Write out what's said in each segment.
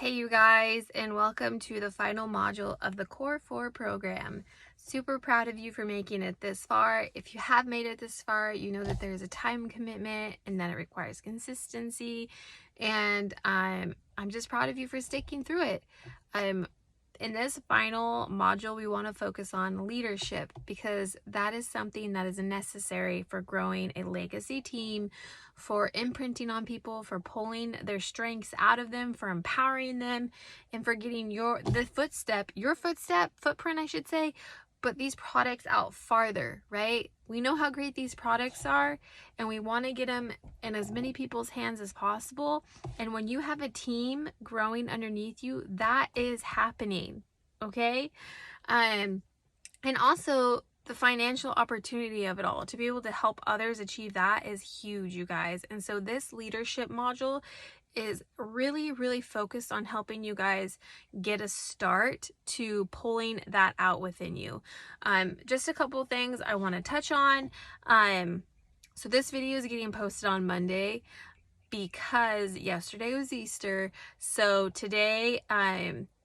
Hey you guys, and welcome to the final module of the Core 4 program. Super proud of you for making it this far. If you have made it this far, you know that there's a time commitment and that it requires consistency, and I'm just proud of you for sticking through it. In this final module, we want to focus on leadership because that is something that is necessary for growing a legacy team, for imprinting on people, for pulling their strengths out of them, for empowering them, and for getting your footprint, I should say, but these products out farther, right? We know how great these products are, and we want to get them in as many people's hands as possible. And when you have a team growing underneath you, that is happening, okay? And also the financial opportunity of it all, to be able to help others achieve that is huge, you guys. And so this leadership module is really focused on helping you guys get a start to pulling that out within you. Just a couple things I want to touch on. So this video is getting posted on Monday because yesterday was Easter. So today,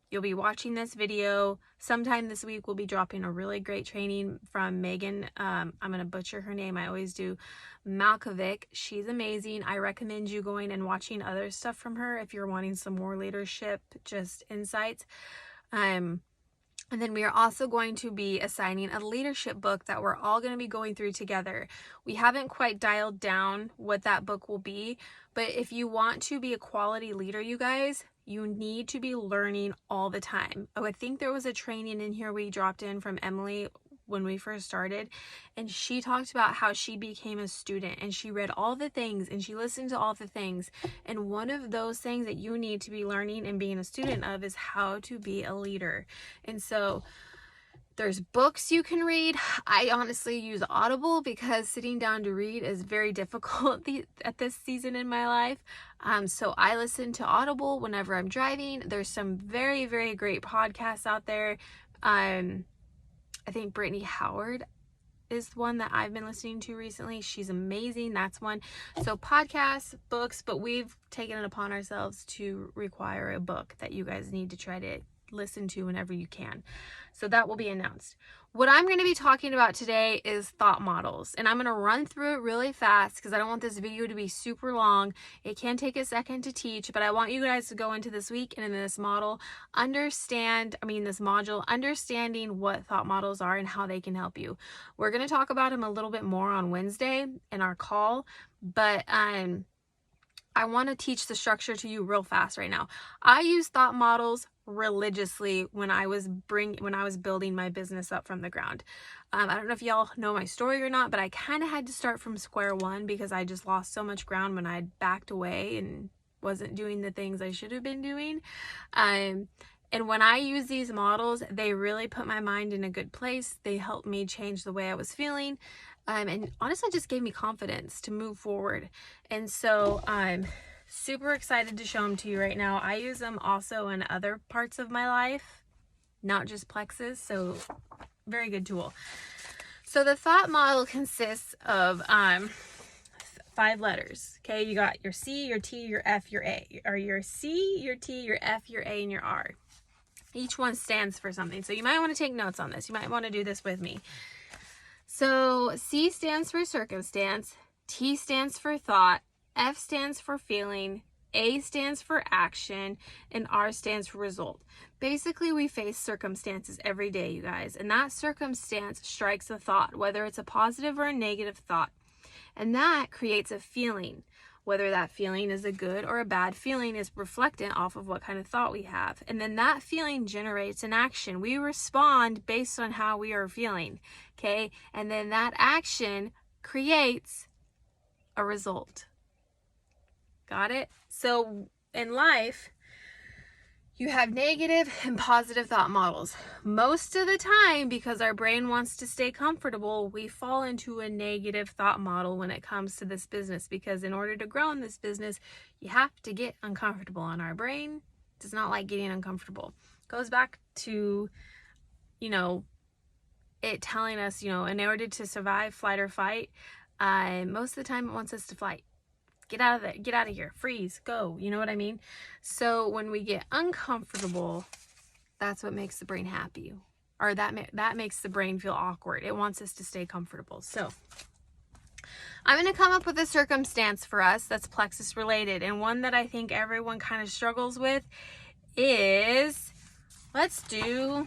you'll be watching this video. Sometime this week, we'll be dropping a really great training from Megan. I'm going to butcher her name. I always do. Malkovic. She's amazing. I recommend you going and watching other stuff from her if you're wanting some more leadership, just insights. And then we are also going to be assigning a leadership book that we're all going to be going through together. We haven't quite dialed down what that book will be, but if you want to be a quality leader, you guys, you need to be learning all the time. Oh, I think there was a training in here we dropped in from Emily when we first started, and she talked about how she became a student and she read all the things and she listened to all the things, and one of those things that you need to be learning and being a student of is how to be a leader. And so there's books you can read. I honestly use Audible because sitting down to read is very difficult at this season in my life. So I listen to Audible whenever I'm driving. There's some very great podcasts out there. I think Brittany Howard is one that I've been listening to recently. She's amazing. That's one. So podcasts, books, but we've taken it upon ourselves to require a book that you guys need to try to listen to whenever you can. So that will be announced. What I'm going to be talking about today is thought models, and I'm going to run through it really fast because I don't want this video to be super long. It can take a second to teach, but I want you guys to go into this week and in this module, this module, understanding what thought models are and how they can help you. We're going to talk about them a little bit more on Wednesday in our call, but I want to teach the structure to you real fast right now. I use thought models religiously when I was building my business up from the ground. I don't know if y'all know my story or not, but I kind of had to start from square one because I just lost so much ground when I backed away and wasn't doing the things I should have been doing. And when I use these models, they really put my mind in a good place. They helped me change the way I was feeling. And honestly just gave me confidence to move forward. And so I'm super excited to show them to you right now. I use them also in other parts of my life, not just Plexus, so very good tool. So the thought model consists of 5 letters. Okay, you got your C, your T, your F, your A, or your C, your T, your F, your A, and your R. Each one stands for something. So you might want to take notes on this. You might want to do this with me. So C stands for circumstance, T stands for thought, F stands for feeling, A stands for action, and R stands for result. Basically, we face circumstances every day, you guys, and that circumstance strikes a thought, whether it's a positive or a negative thought, and that creates a feeling. Whether that feeling is a good or a bad feeling is reflectant off of what kind of thought we have. And then that feeling generates an action. We respond based on how we are feeling, okay? And then that action creates a result. Got it? So in life, you have negative and positive thought models. Most of the time, because our brain wants to stay comfortable, we fall into a negative thought model when it comes to this business, because in order to grow in this business, you have to get uncomfortable, and our brain does not like getting uncomfortable. It goes back to, it telling us, in order to survive, flight or fight, most of the time it wants us to fight. Get out of there. Get out of here. Freeze. Go. You know what I mean? So when we get uncomfortable, that's what makes the brain happy. Or that makes the brain feel awkward. It wants us to stay comfortable. So I'm going to come up with a circumstance for us that's plexus related. And one that I think everyone kind of struggles with is, let's do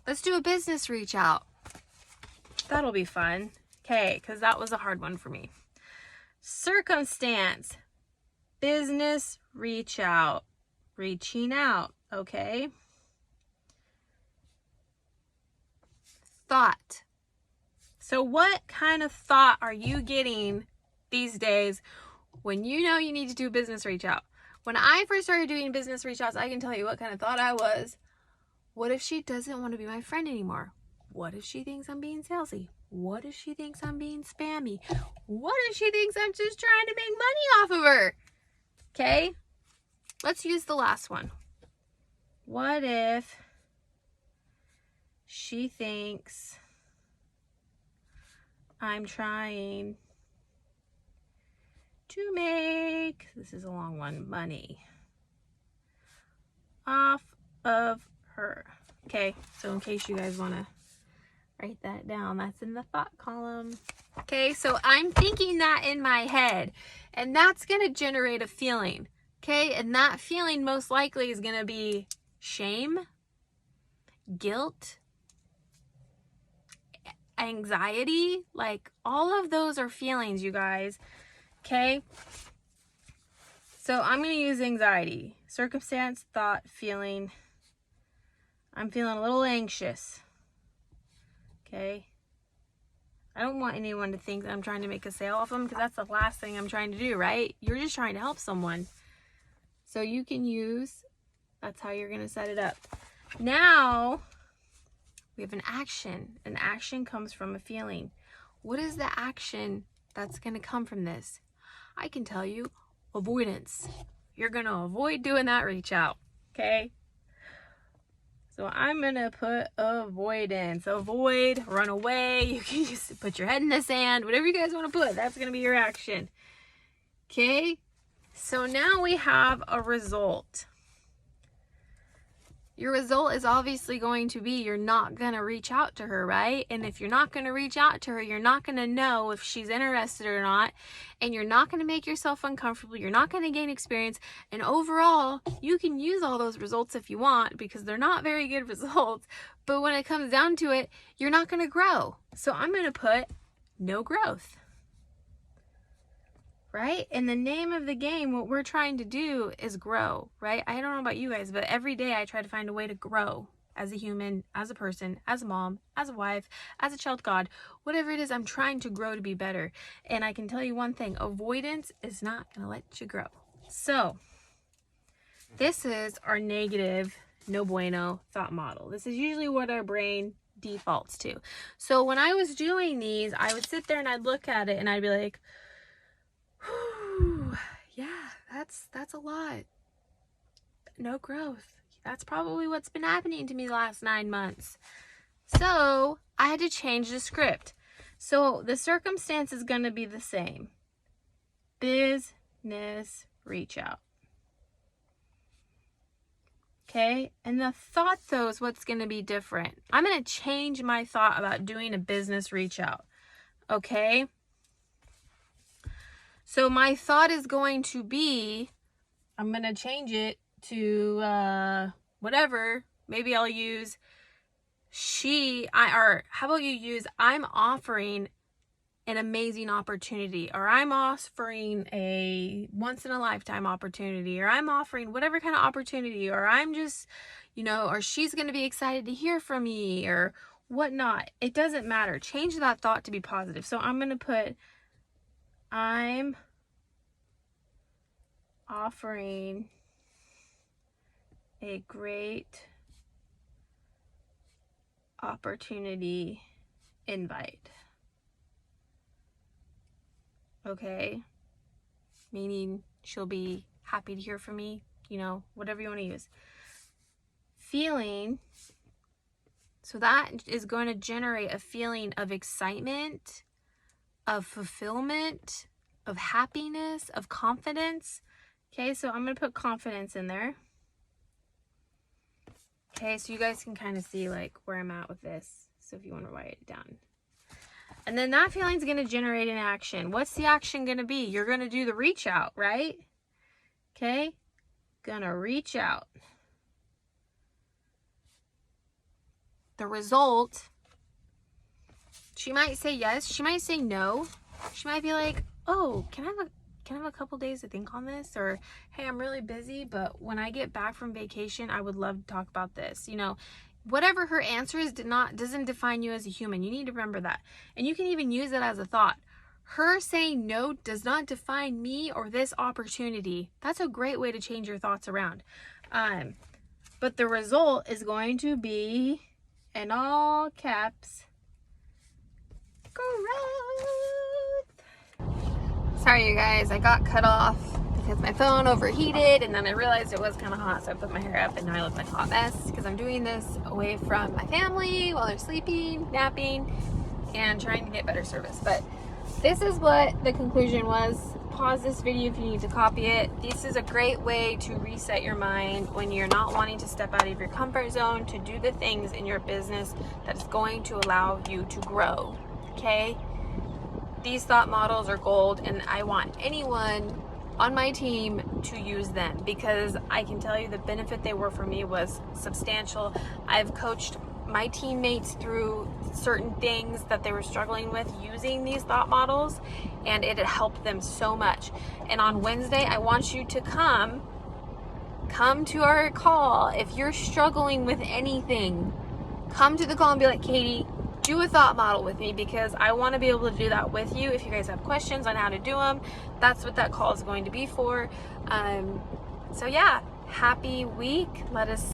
a business reach out. That'll be fun. Okay, because that was a hard one for me. Circumstance, business reach out, reaching out, okay? Thought. So what kind of thought are you getting these days when you know you need to do business reach out? When I first started doing business reach outs, I can tell you what kind of thought I was. What if she doesn't want to be my friend anymore? What if she thinks I'm being salesy? What if she thinks I'm being spammy? What if she thinks I'm just trying to make money off of her? Okay, let's use the last one. What if she thinks I'm trying to make, this is a long one, money off of her? Okay, so in case you guys want to write that down, that's in the thought column. Okay, so I'm thinking that in my head, and that's going to generate a feeling. Okay, and that feeling most likely is going to be shame, guilt, anxiety. Like, all of those are feelings, you guys. Okay, so I'm going to use anxiety. Circumstance, thought, feeling. I'm feeling a little anxious. Okay, I don't want anyone to think that I'm trying to make a sale off them, because that's the last thing I'm trying to do, right? You're just trying to help someone. So you can use, that's how you're going to set it up. Now we have an action. An action comes from a feeling. What is the action that's going to come from this? I can tell you, avoidance. You're going to avoid doing that reach out. Okay. So I'm going to put avoidance. Avoid, run away. You can just put your head in the sand. Whatever you guys want to put, that's going to be your action. Okay? So now we have a result. Your result is obviously going to be you're not going to reach out to her, right? And if you're not going to reach out to her, you're not going to know if she's interested or not. And you're not going to make yourself uncomfortable. You're not going to gain experience. And overall, you can use all those results if you want, because they're not very good results. But when it comes down to it, you're not going to grow. So I'm going to put no growth. Right? And the name of the game, what we're trying to do is grow, right? I don't know about you guys, but every day I try to find a way to grow as a human, as a person, as a mom, as a wife, as a child of God, whatever it is, I'm trying to grow to be better. And I can tell you one thing, avoidance is not going to let you grow. So this is our negative, no bueno thought model. This is usually what our brain defaults to. So when I was doing these, I would sit there and I'd look at it and I'd be like, yeah, that's a lot. No growth. That's probably what's been happening to me the last 9 months. So I had to change the script. So the circumstance is going to be the same. Business reach out. Okay, and the thought though is what's going to be different. I'm going to change my thought about doing a business reach out. Okay. So my thought is going to be, I'm going to change it to whatever. Maybe I'll use or how about you use, I'm offering an amazing opportunity, or I'm offering a once in a lifetime opportunity, or I'm offering whatever kind of opportunity, or I'm just, or she's going to be excited to hear from me or whatnot. It doesn't matter. Change that thought to be positive. So I'm going to put, I'm offering a great opportunity invite. Okay? Meaning she'll be happy to hear from me, whatever you want to use. Feeling, so that is going to generate a feeling of excitement, of fulfillment, of happiness, of confidence. Okay, so I'm going to put confidence in there. Okay, so you guys can kind of see like where I'm at with this. So if you want to write it down. And then that feeling is going to generate an action. What's the action going to be? You're going to do the reach out, right? Okay, gonna reach out. The result, she might say yes, she might say no. She might be like, oh, can I have a couple days to think on this? Or, hey, I'm really busy, but when I get back from vacation, I would love to talk about this. You know, whatever her answer is doesn't define you as a human. You need to remember that. And you can even use it as a thought. Her saying no does not define me or this opportunity. That's a great way to change your thoughts around. But the result is going to be, in all caps, growth. Sorry, you guys, I got cut off because my phone overheated, and then I realized it was kind of hot, so I put my hair up, and now I look like a hot mess because I'm doing this away from my family while they're sleeping, napping, and trying to get better service. But this is what the conclusion was. Pause this video if you need to copy it. This is a great way to reset your mind when you're not wanting to step out of your comfort zone, to do the things in your business that is going to allow you to grow. Okay? These thought models are gold, and I want anyone on my team to use them because I can tell you the benefit they were for me was substantial. I've coached my teammates through certain things that they were struggling with using these thought models, and it had helped them so much. And on Wednesday, I want you to come to our call. If you're struggling with anything, come to the call and be like, Katie, do a thought model with me, because I want to be able to do that with you. If you guys have questions on how to do them, that's what that call is going to be for. So yeah, happy week. Let us